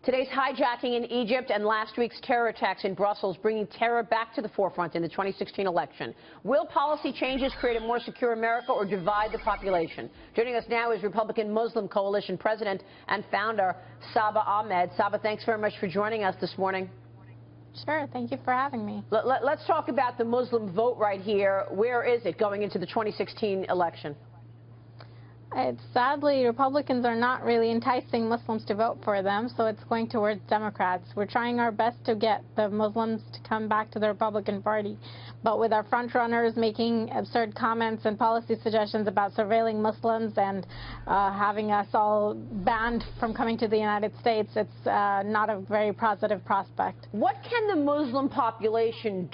Today's hijacking in Egypt and last week's terror attacks in Brussels bringing terror back to the forefront in the 2016 election. Will policy changes create a more secure America or divide the population? Joining us now is Republican Muslim Coalition President and founder Saba Ahmed. Saba, thanks very much for joining us this morning. Sure. Thank you for having me. Let's talk about the Muslim vote right here. Where is it going into the 2016 election? Sadly, Republicans are not really enticing Muslims to vote for them, so it's going towards Democrats. We're trying our best to get the Muslims to come back to the Republican Party, but with our frontrunners making absurd comments and policy suggestions about surveilling Muslims and having us all banned from coming to the United States, it's not a very positive prospect. What can the Muslim population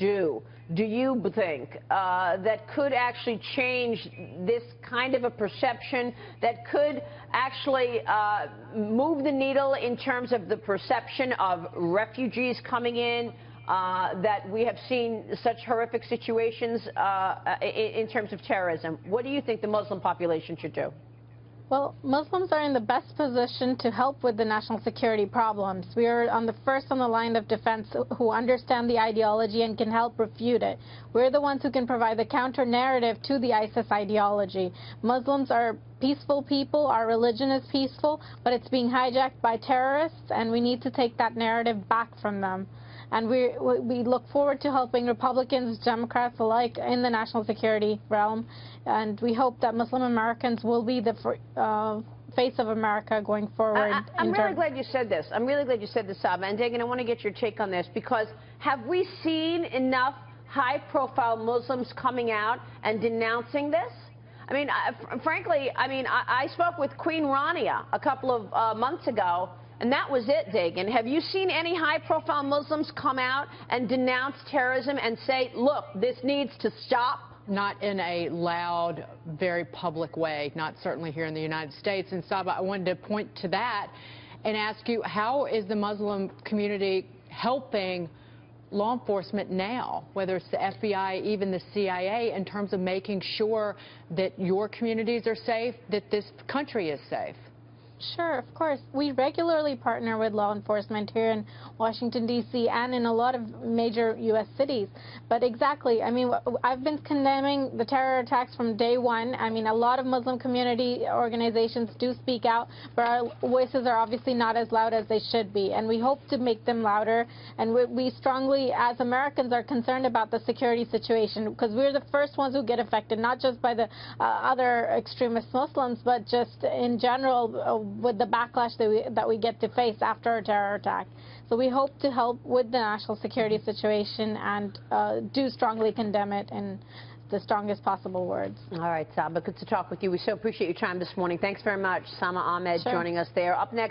do you think, that could actually change this kind of a perception, that could actually move the needle in terms of the perception of refugees coming in, that we have seen such horrific situations in terms of terrorism? What do you think the Muslim population should do? Well, Muslims are in the best position to help with the national security problems. We are first on the line of defense who understand the ideology and can help refute it. We're the ones who can provide the counter-narrative to the ISIS ideology. Muslims are peaceful people, our religion is peaceful, but it's being hijacked by terrorists, and we need to take that narrative back from them. And we look forward to helping Republicans, Democrats alike in the national security realm. And we hope that Muslim Americans will be the face of America going forward. I'm really glad you said this. I'm really glad you said this, Saba. And Dagan, I want to get your take on this, because have we seen enough high-profile Muslims coming out and denouncing this? I mean, frankly, I spoke with Queen Rania a couple of months ago, and that was it, Dagan. Have you seen any high-profile Muslims come out and denounce terrorism and say, look, this needs to stop? Not in a loud, very public way, not certainly here in the United States. And Saba, I wanted to point to that and ask you, how is the Muslim community helping law enforcement now, whether it's the FBI, even the CIA, in terms of making sure that your communities are safe, that this country is safe? Sure, of course. We regularly partner with law enforcement here in Washington, D.C. and in a lot of major U.S. cities. But exactly, I've been condemning the terror attacks from day one. A lot of Muslim community organizations do speak out, but our voices are obviously not as loud as they should be. And we hope to make them louder. And we strongly, as Americans, are concerned about the security situation, because we're the first ones who get affected, not just by the other extremist Muslims, but just in general with the backlash that we get to face after a terror attack. So we hope to help with the national security situation and do strongly condemn it in the strongest possible words. All right, Saba, good to talk with you. We so appreciate your time this morning. Thanks very much. Saba Ahmed joining us there. Up next.